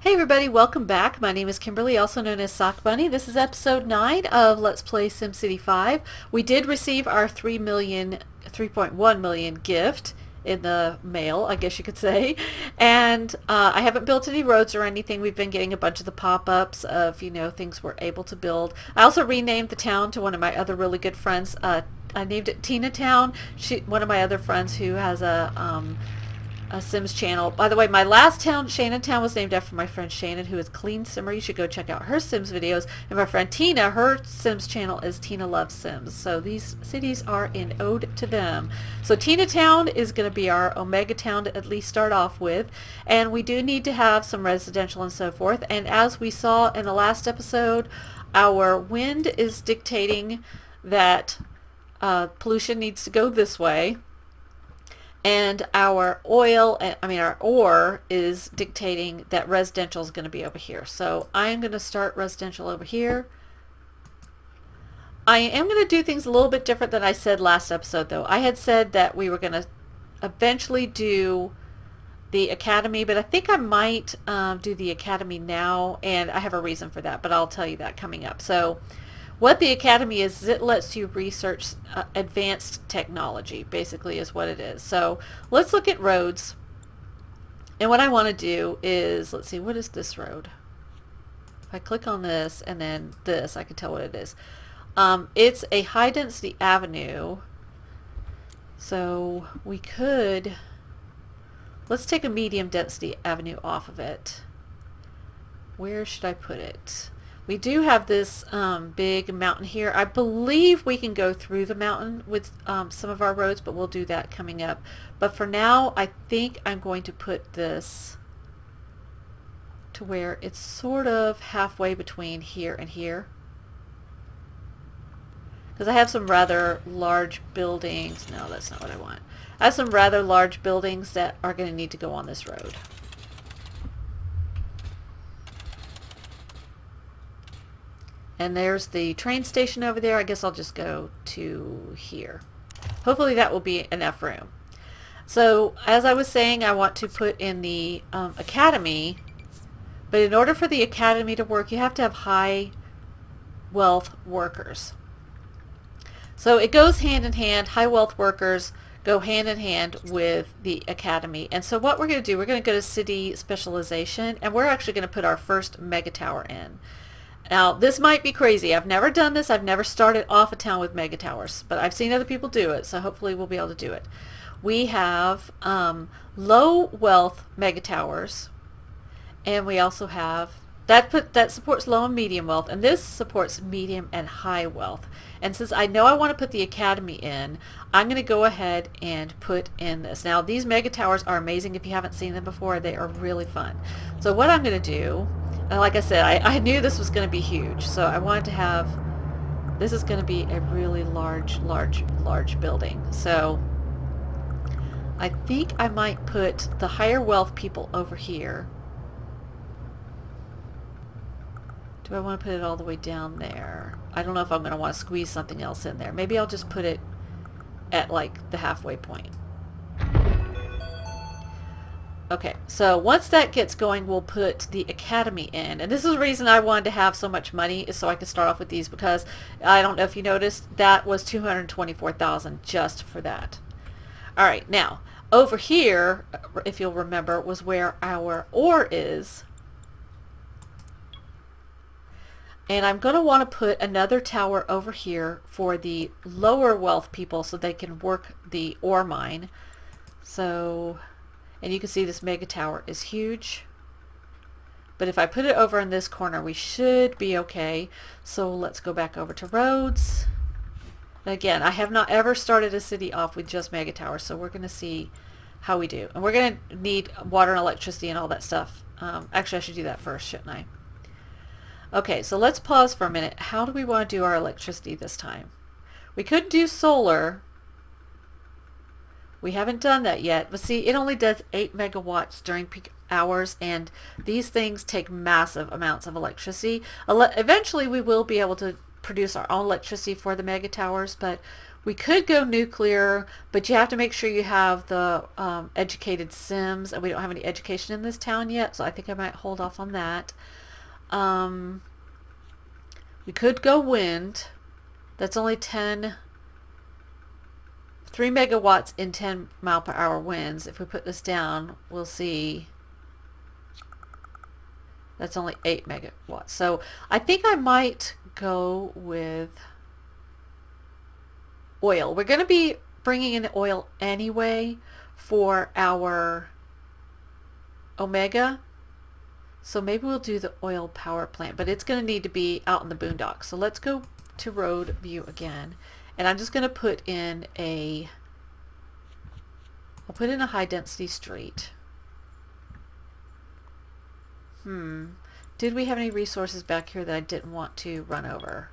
Hey everybody, welcome back. My name is Kimberly, also known as SockBunny. This is episode 9 of Let's Play SimCity 5. We did receive our 3.1 million gift in the mail, I guess you could say. And I haven't built any roads or anything. We've been getting a bunch of the pop-ups of, things we're able to build. I also renamed the town to one of my other really good friends. I named it Tina Town. One of my other friends who has a Sims channel. By the way, my last town, Shannon Town, was named after my friend Shannon, who is Clean Simmer. You should go check out her Sims videos. And my friend Tina, her Sims channel is Tina Loves Sims. So these cities are in ode to them. So Tina Town is going to be our Omega Town to at least start off with. And we do need to have some residential and so forth. And as we saw in the last episode, our wind is dictating that pollution needs to go this way. And our our ore is dictating that residential is going to be over here. So I am going to start residential over here. I am going to do things a little bit different than I said last episode, though. I had said that we were going to eventually do the academy, but I think I might do the academy now, and I have a reason for that, but I'll tell you that coming up. So what the academy is it lets you research advanced technology, basically is what it is. So let's look at roads. And what I want to do is, let's see, what is this road? If I click on this and then this, I can tell what it is. It's a high density avenue. So we could, let's take a medium density avenue off of it. Where should I put it? We do have this big mountain here. I believe we can go through the mountain with some of our roads, but we'll do that coming up. But for now, I think I'm going to put this to where it's sort of halfway between here and here. Because I have some rather large buildings. No, that's not what I want. I have some rather large buildings that are going to need to go on this road. And there's the train station over there. I guess I'll just go to here. Hopefully that will be enough room. So as I was saying, I want to put in the academy. But in order for the academy to work, you have to have high wealth workers. So it goes hand in hand. High wealth workers go hand in hand with the academy. And so what we're going to do, we're going to go to city specialization. And we're actually going to put our first mega tower in. Now, this might be crazy. I've never done this. I've never started off a town with mega towers, but I've seen other people do it, so hopefully we'll be able to do it. We have low wealth mega towers, and we also have that supports low and medium wealth, and this supports medium and high wealth. And since I know I want to put the academy in, I'm going to go ahead and put in this. Now, these mega towers are amazing. If you haven't seen them before, they are really fun. So what I'm going to do, like I said, I knew this was going to be huge, so I wanted to have, this is going to be a really large building. So I think I might put the higher wealth people over here. Do I want to put it all the way down there? I don't know if I'm going to want to squeeze something else in there. Maybe I'll just put it at like the halfway point. Okay, so once that gets going, we'll put the academy in. And this is the reason I wanted to have so much money, is so I could start off with these, because I don't know if you noticed, that was $224,000 just for that. All right, now over here, if you'll remember, was where our ore is. And I'm going to want to put another tower over here for the lower wealth people so they can work the ore mine. So, and you can see this mega tower is huge. But if I put it over in this corner, we should be okay. So let's go back over to roads. And again, I have not ever started a city off with just mega towers, so we're going to see how we do. And we're going to need water and electricity and all that stuff. Actually, I should do that first, shouldn't I? Okay, so let's pause for a minute. How do we want to do our electricity this time? We could do solar. We haven't done that yet, but see, it only does 8 megawatts during peak hours, and these things take massive amounts of electricity. Eventually, we will be able to produce our own electricity for the mega towers, but We could go nuclear, but you have to make sure you have the educated Sims, and we don't have any education in this town yet, so I think I might hold off on that. We could go wind. That's only 3 megawatts in 10 mile per hour winds. If we put this down, we'll see that's only 8 megawatts. So I think I might go with oil. We're going to be bringing in oil anyway for our Omega. So maybe we'll do the oil power plant, but it's going to need to be out in the boondocks. So let's go to road view again. And I'm just going to put in I'll put in a high density street. Did we have any resources back here that I didn't want to run over?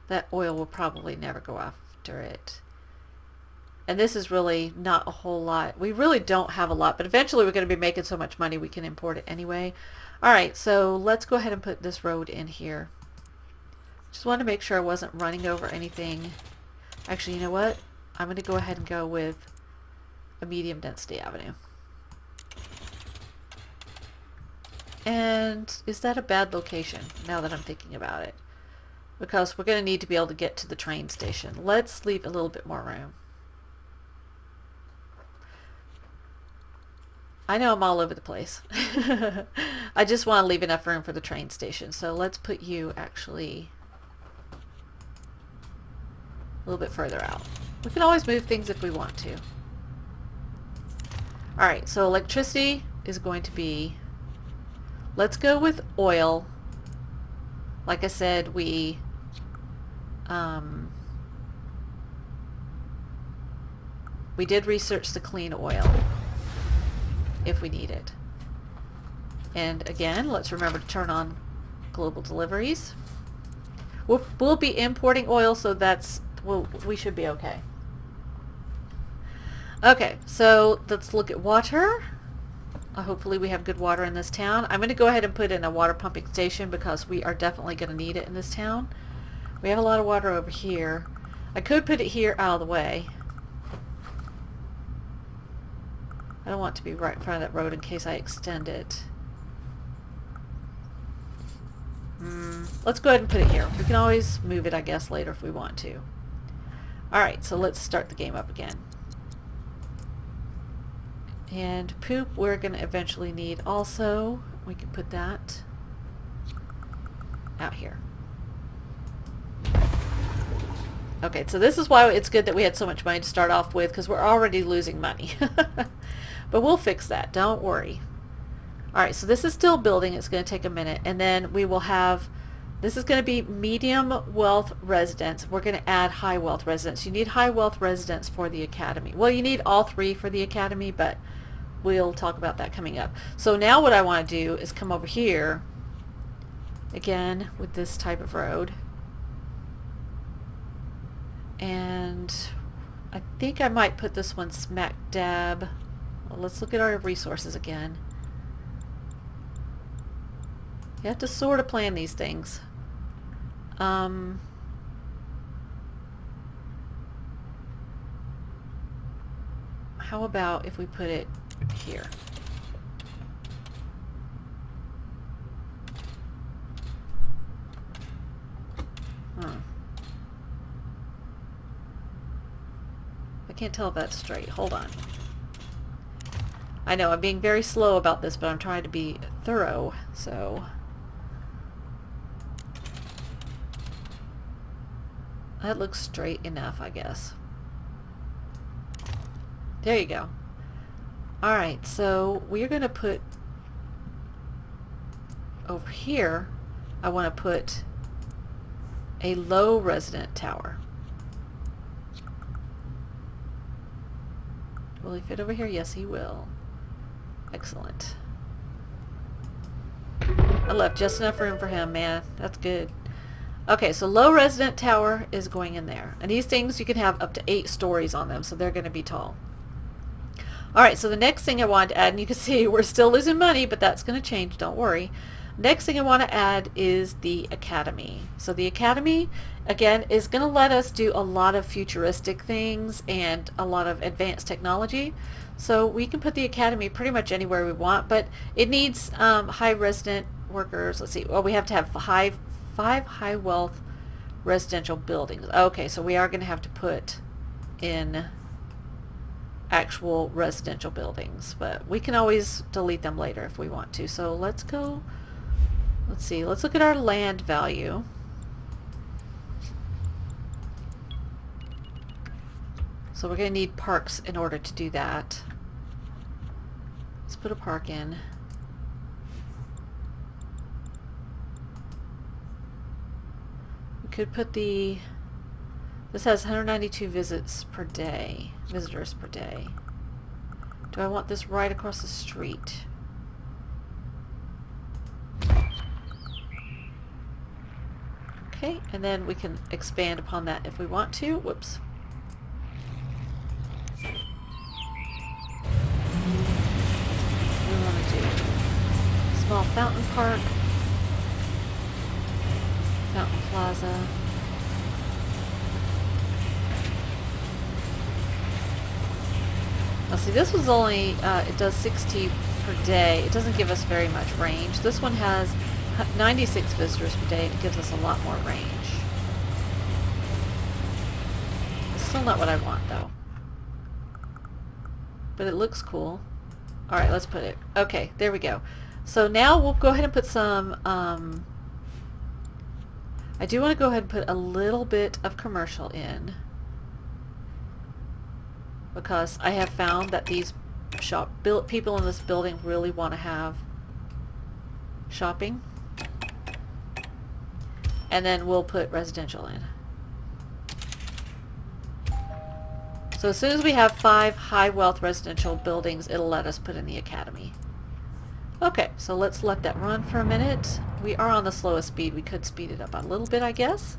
That oil will probably never go after it. And this is really not a whole lot. We really don't have a lot, but eventually we're going to be making so much money we can import it anyway. Alright, so let's go ahead and put this road in here. Just wanted to make sure I wasn't running over anything. Actually, you know what? I'm going to go ahead and go with a medium density avenue. And is that a bad location now that I'm thinking about it? Because we're going to need to be able to get to the train station. Let's leave a little bit more room. I know I'm all over the place. I just want to leave enough room for the train station. So let's put you actually a little bit further out. We can always move things if we want to. Alright, so electricity is going to be... Let's go with oil. Like I said, we did research the clean oil if we need it. And again, let's remember to turn on global deliveries. We'll be importing oil, so we should be okay. Okay, so let's look at water. Hopefully we have good water in this town. I'm going to go ahead and put in a water pumping station because we are definitely going to need it in this town. We have a lot of water over here. I could put it here out of the way. I don't want to be right in front of that road in case I extend it. Let's go ahead and put it here. We can always move it, I guess, later if we want to. Alright, so let's start the game up again. And poop we're going to eventually need also. We can put that out here. Okay, so this is why it's good that we had so much money to start off with, because we're already losing money. But we'll fix that, don't worry. Alright, so this is still building. It's going to take a minute. And then we will have, this is going to be medium wealth residents. We're going to add high wealth residents. You need high wealth residents for the academy. Well, you need all three for the academy, but we'll talk about that coming up. So now what I want to do is come over here, again, with this type of road. And I think I might put this one smack dab. Well, let's look at our resources again. You have to sort of plan these things. How about if we put it here? I can't tell if that's straight. Hold on. I know I'm being very slow about this, but I'm trying to be thorough, so... That looks straight enough, I guess. There you go. Alright, so we're going to put... Over here, I want to put a low resident tower. Will he fit over here? Yes, he will. Excellent. I left just enough room for him, man. That's good. Okay, so low resident tower is going in there. And these things, you can have up to 8 stories on them, so they're going to be tall. Alright, so the next thing I wanted to add, and you can see we're still losing money, but that's going to change, don't worry. Next thing I want to add is the academy. So the academy, again, is going to let us do a lot of futuristic things and a lot of advanced technology. So we can put the academy pretty much anywhere we want, but it needs high resident workers. Let's see. Well, we have to have five high wealth residential buildings. Okay, so we are going to have to put in actual residential buildings, but we can always delete them later if we want to. So let's go, let's see, let's look at our land value. So we're going to need parks in order to do that. Let's put a park in. We could put the, this has 192 visitors per day. Do I want this right across the street? Okay, and then we can expand upon that if we want to. Whoops. We want to do small fountain park, fountain plaza. Now see, this was only, it does 60 per day. It doesn't give us very much range. This one has 96 visitors per day, and it gives us a lot more range. It's still not what I want, though. But it looks cool. Alright, let's put it. Okay, there we go. So now we'll go ahead and put some, I do want to go ahead and put a little bit of commercial in, because I have found that these people in this building really want to have shopping. And then we'll put residential in. So as soon as we have 5 high wealth residential buildings, it'll let us put in the academy. Okay, so let's let that run for a minute. We are on the slowest speed. We could speed it up a little bit, I guess.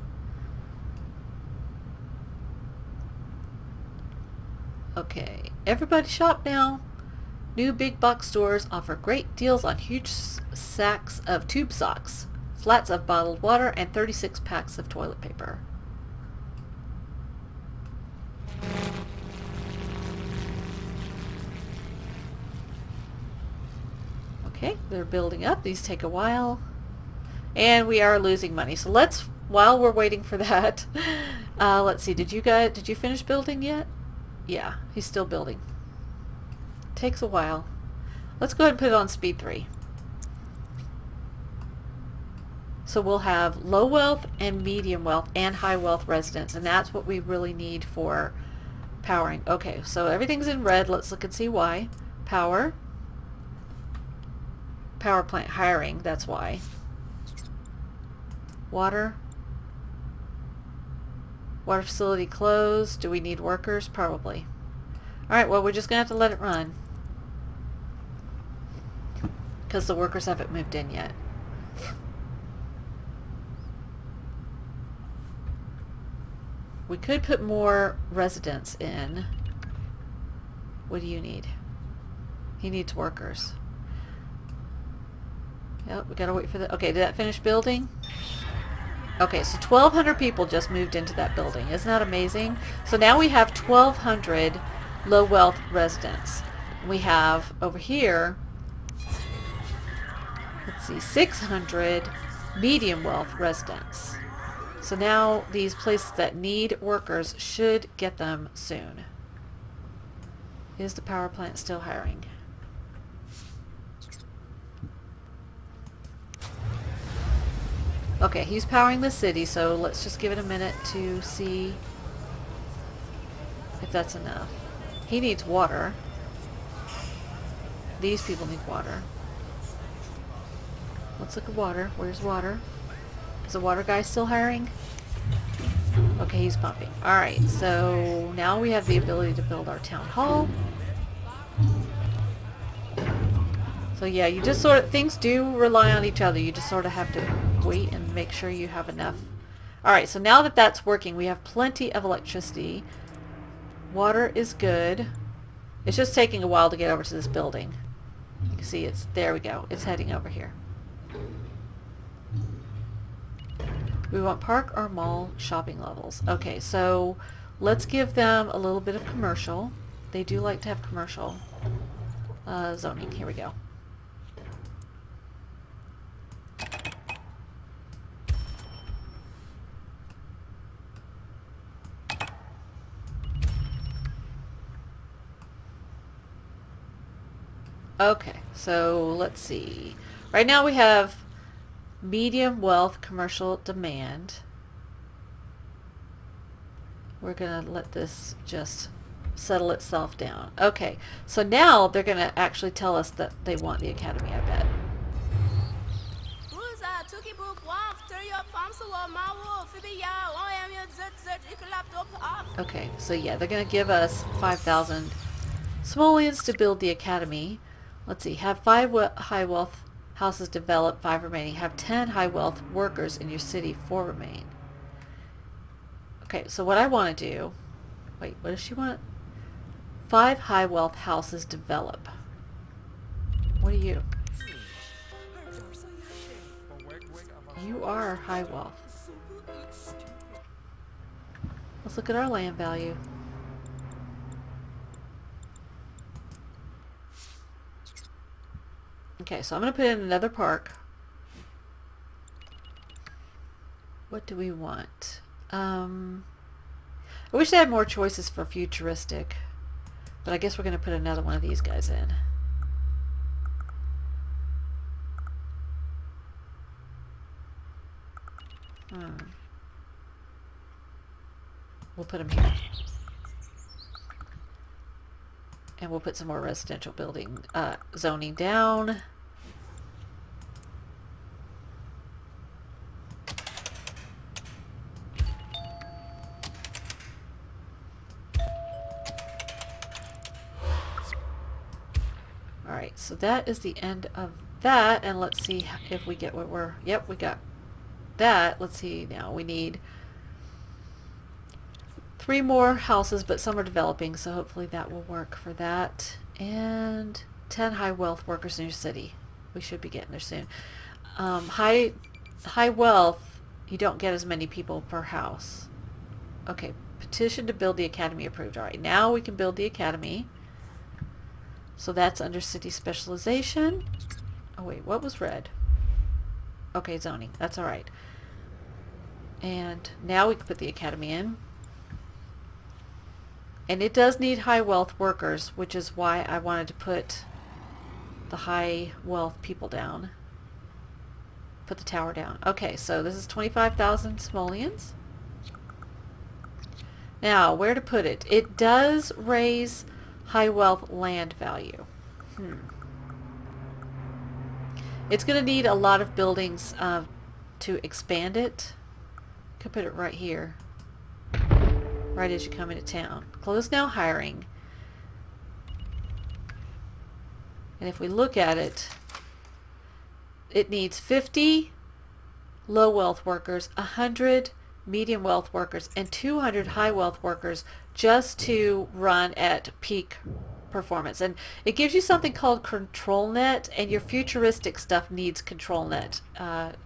Okay, everybody shop now. New big box stores offer great deals on huge sacks of tube socks, flats of bottled water, and 36 packs of toilet paper. Okay, they're building up. These take a while. And we are losing money. So let's, while we're waiting for that, let's see, did you finish building yet? Yeah, he's still building. Takes a while. Let's go ahead and put it on speed 3. So we'll have low wealth and medium wealth and high wealth residents, and that's what we really need for powering. Okay, so everything's in red. Let's look and see why. Power plant hiring, that's why. Water facility closed. Do we need workers? Probably. Alright, well, we're just going to have to let it run, because the workers haven't moved in yet. We could put more residents in. What do you need? He needs workers. Yep, we gotta wait for the... Okay, did that finish building? Okay, so 1,200 people just moved into that building. Isn't that amazing? So now we have 1,200 low wealth residents. We have over here, let's see, 600 medium wealth residents. So now these places that need workers should get them soon. Is the power plant still hiring? Okay, he's powering the city, so let's just give it a minute to see if that's enough. He needs water. These people need water. Let's look at water. Where's water? Is the water guy still hiring? Okay, he's pumping. Alright, so now we have the ability to build our town hall. So yeah, you just sort of, things do rely on each other. You just sort of have to wait and make sure you have enough. Alright, so now that that's working, we have plenty of electricity. Water is good. It's just taking a while to get over to this building. You can see it's, there we go. It's heading over here. We want park or mall shopping levels. Okay, so let's give them a little bit of commercial. They do like to have commercial. Zoning, here we go. Okay, so let's see. Right now we have medium wealth commercial demand. We're going to let this just settle itself down. Okay, so now they're going to actually tell us that they want the academy, I bet. Okay, so yeah, they're going to give us 5,000 simoleons to build the academy. Let's see, have 5 high wealth houses develop, 5 remaining. Have 10 high wealth workers in your city, 4 remain. Okay, so what I want to do, wait, what does she want? 5 high wealth houses develop. What are you? You are high wealth. Let's look at our land value. Okay, so I'm going to put in another park. What do we want? I wish they had more choices for futuristic, but I guess we're going to put another one of these guys in. We'll put them here. And we'll put some more residential building zoning down. Alright, so that is the end of that, and let's see if we get what we're... Yep, we got that. Let's see now. We need 3 more houses, but some are developing, so hopefully that will work for that. And 10 high wealth workers in your city. We should be getting there soon. High wealth, you don't get as many people per house. Okay, petition to build the academy approved. Alright, now we can build the academy. So that's under city specialization. Oh wait, what was red? Okay, zoning. That's alright. And now we can put the academy in. And it does need high wealth workers, which is why I wanted to put the high wealth people down. Put the tower down. Okay, so this is 25,000 simoleons. Now, where to put it? It does raise high wealth land value. It's going to need a lot of buildings to expand it. Could put it right here. Right as you come into town. Close now hiring. And if we look at it, it needs 50 low wealth workers, 100 medium wealth workers, and 200 high wealth workers just to run at peak performance. And it gives you something called control net, and your futuristic stuff needs control net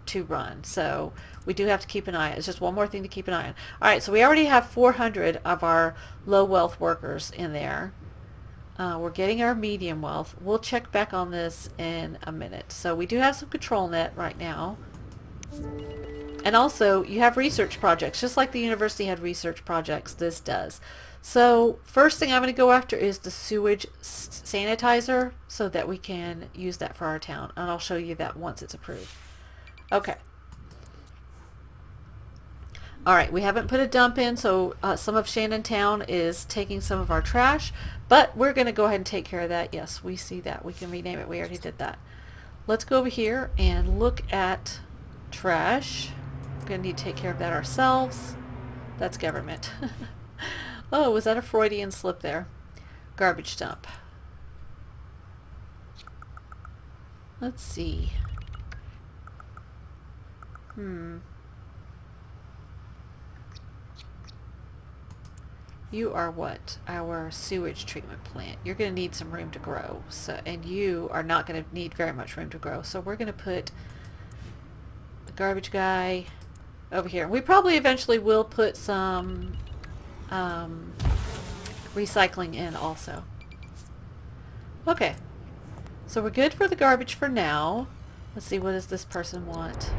to run. So we do have to keep an eye on it. It's just one more thing to keep an eye on. Alright, so we already have 400 of our low wealth workers in there. We're getting our medium wealth. We'll check back on this in a minute. So we do have some control net right now. And also, you have research projects. Just like the university had research projects, this does. So first thing I'm going to go after is the sewage sanitizer so that we can use that for our town. And I'll show you that once it's approved. Okay. Alright, we haven't put a dump in, so some of Shannontown is taking some of our trash, but we're going to go ahead and take care of that. Yes, we see that. We can rename it. We already did that. Let's go over here and look at trash. We're going to need to take care of that ourselves. That's government. Oh, was that a Freudian slip there? Garbage dump. Let's see. You are what? Our sewage treatment plant. You're going to need some room to grow. So, and you are not going to need very much room to grow. So we're going to put the garbage guy over here. We probably eventually will put some recycling in also. Okay, so we're good for the garbage for now. Let's see, what does this person want?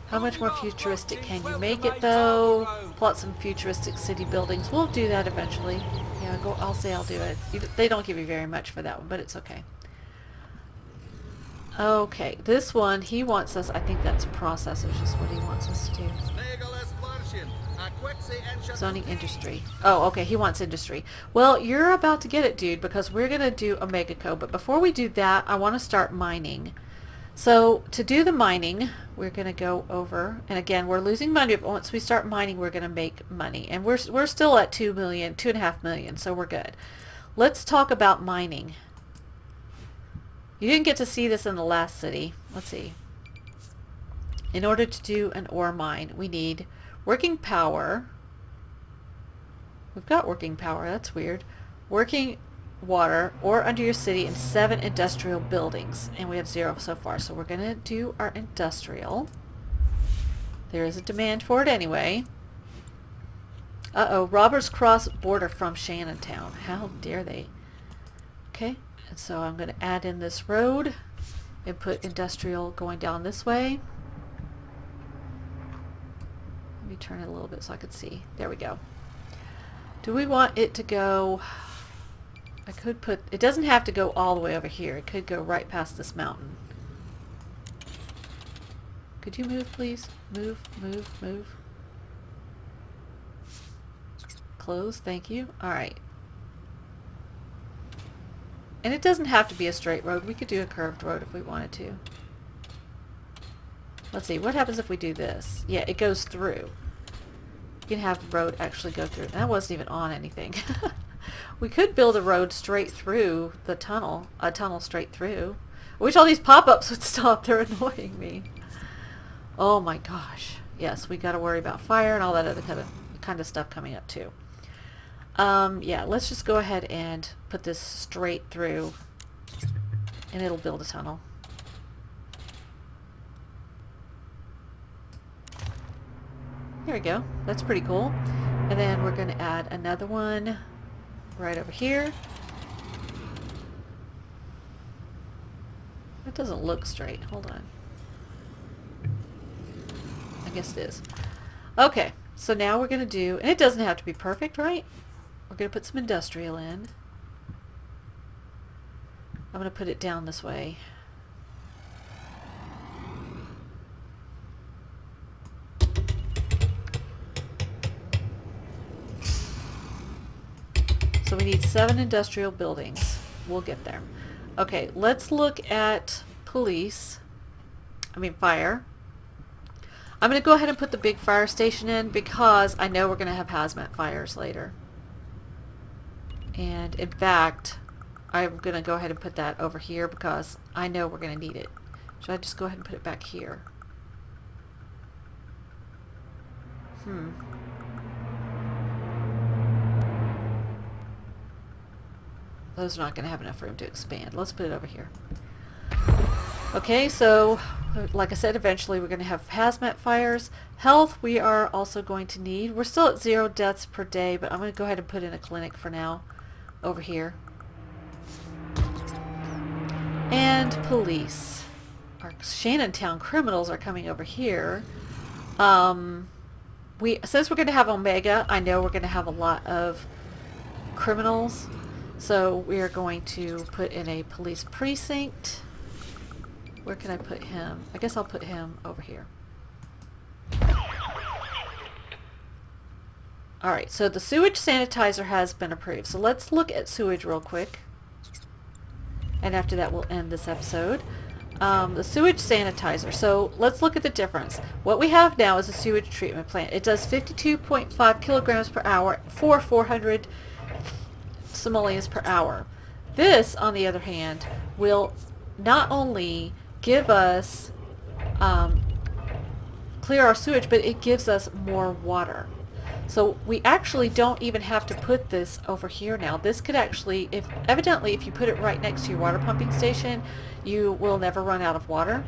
How much more futuristic can you make it, though? Plot some futuristic city buildings. We'll do that eventually. Yeah, I'll say I'll do it. They don't give you very much for that one, but it's okay. Okay, this one, he wants us, I think that's processors is what he wants us to do. Zoning industry. Oh, okay, he wants industry. Well, you're about to get it, dude, because we're going to do a megaco. But before we do that, I want to start mining. So to do the mining, we're going to go over, and again, we're losing money, but once we start mining, we're going to make money. And we're still at 2.5 million, so we're good. Let's talk about mining. You didn't get to see this in the last city. Let's see. In order to do an ore mine, we need working power. We've got working power, that's weird. Working water, ore under your city, and 7 industrial buildings. And we have 0 so far, so we're going to do our industrial. There is a demand for it anyway. Uh-oh, robbers cross border from Shannontown. How dare they? Okay, and so I'm going to add in this road and put industrial going down this way. Let me turn it a little bit so I could see. There we go. Do we want it to go... I could put... It doesn't have to go all the way over here. It could go right past this mountain. Could you move, please? Move, move, move. Close, thank you. Alright. And it doesn't have to be a straight road. We could do a curved road if we wanted to. Let's see, what happens if we do this? Yeah, it goes through. You can have the road actually go through. That wasn't even on anything. We could build a road straight through the tunnel. A tunnel straight through. I wish all these pop-ups would stop. They're annoying me. Oh my gosh. Yes, we got to worry about fire and all that other kind of stuff coming up too. Yeah, let's just go ahead and put this straight through and it'll build a tunnel. There we go. That's pretty cool. And then we're going to add another one right over here. That doesn't look straight. Hold on. I guess it is. Okay, so now we're going to do, and it doesn't have to be perfect, right? We're going to put some industrial in. I'm going to put it down this way. So we need 7 industrial buildings. We'll get there. Okay, let's look at fire. I'm going to go ahead and put the big fire station in because I know we're going to have hazmat fires later. And in fact, I'm going to go ahead and put that over here because I know we're going to need it. Should I just go ahead and put it back here? Those are not going to have enough room to expand. Let's put it over here. Okay, so like I said, eventually we're going to have hazmat fires. Health we are also going to need. We're still at 0 deaths per day, but I'm going to go ahead and put in a clinic for now over here. And police. Our Shannontown criminals are coming over here. Since we're going to have Omega, I know we're going to have a lot of criminals. So we are going to put in a police precinct. Where can I put him? I guess I'll put him over here. Alright, so the sewage sanitizer has been approved. So let's look at sewage real quick. And after that we'll end this episode. The sewage sanitizer. So let's look at the difference. What we have now is a sewage treatment plant. It does 52.5 kilograms per hour for 400 simoleons per hour. This, on the other hand, will not only give us clear our sewage, but it gives us more water. So we actually don't even have to put this over here now. This could actually, if you put it right next to your water pumping station, you will never run out of water.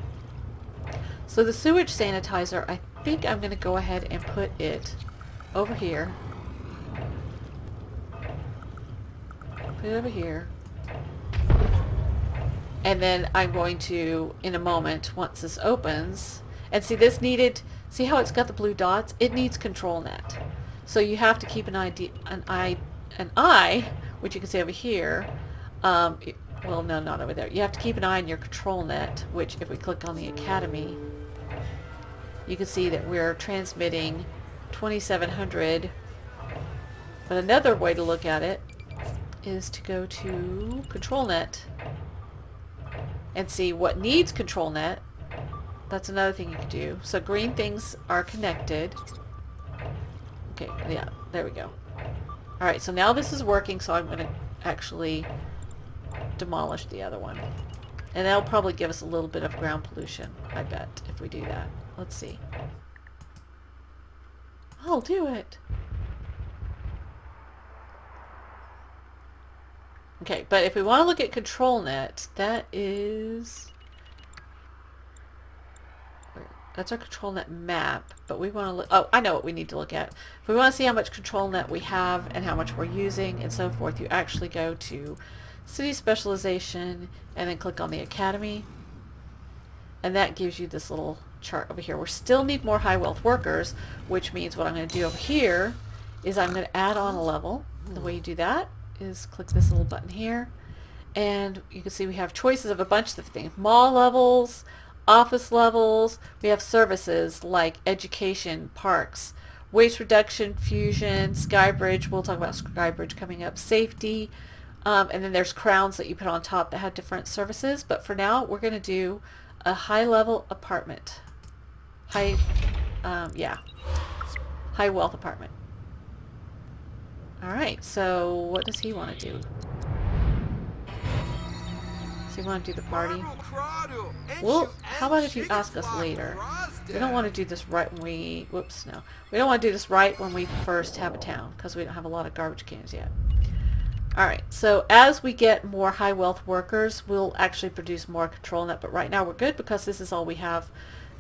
So the sewage sanitizer, I think I'm going to go ahead and put it over here. Put it over here. And then I'm going to, in a moment, once this opens, and see this needed, see how it's got the blue dots? It needs control net. So you have to keep an eye, which you can see over here. Well, no, not over there. You have to keep an eye on your control net, which if we click on the Academy, you can see that we're transmitting 2700. But another way to look at it is to go to control net and see what needs control net. That's another thing you can do. So green things are connected. Okay, yeah, there we go. Alright, so now this is working, so I'm going to actually demolish the other one. And that'll probably give us a little bit of ground pollution, I bet, if we do that. Let's see. I'll do it! Okay, but if we want to look at control net, that is... That's our control net map, but we want to look... Oh, I know what we need to look at. If we want to see how much control net we have and how much we're using and so forth, you actually go to City Specialization and then click on the Academy. And that gives you this little chart over here. We still need more high wealth workers, which means what I'm going to do over here is I'm going to add on a level. The way you do that is click this little button here. And you can see we have choices of a bunch of things. Mall levels, office levels, we have services like education, parks, waste reduction, fusion, Skybridge, we'll talk about Skybridge coming up, safety, and then there's crowns that you put on top that have different services, but for now we're going to do a high level apartment. High wealth apartment. Alright, so what does he want to do? Does he want to do the party? Well, how about if you ask us later? We don't want to do this right when we... Whoops, no. We don't want to do this right when we first have a town, because we don't have a lot of garbage cans yet. Alright, so as we get more high wealth workers, we'll actually produce more control net, but right now we're good because this is all we have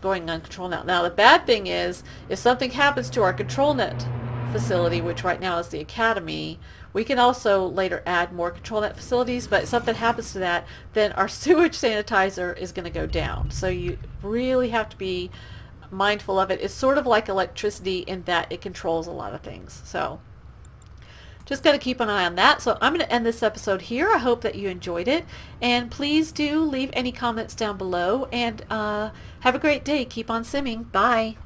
going on control net. Now the bad thing is, if something happens to our control net facility, which right now is the Academy, we can also later add more control net facilities, but if something happens to that, then our sewage sanitizer is going to go down. So you really have to be mindful of it. It's sort of like electricity in that it controls a lot of things. So just got to keep an eye on that. So I'm going to end this episode here. I hope that you enjoyed it. And please do leave any comments down below. And have a great day. Keep on simming. Bye.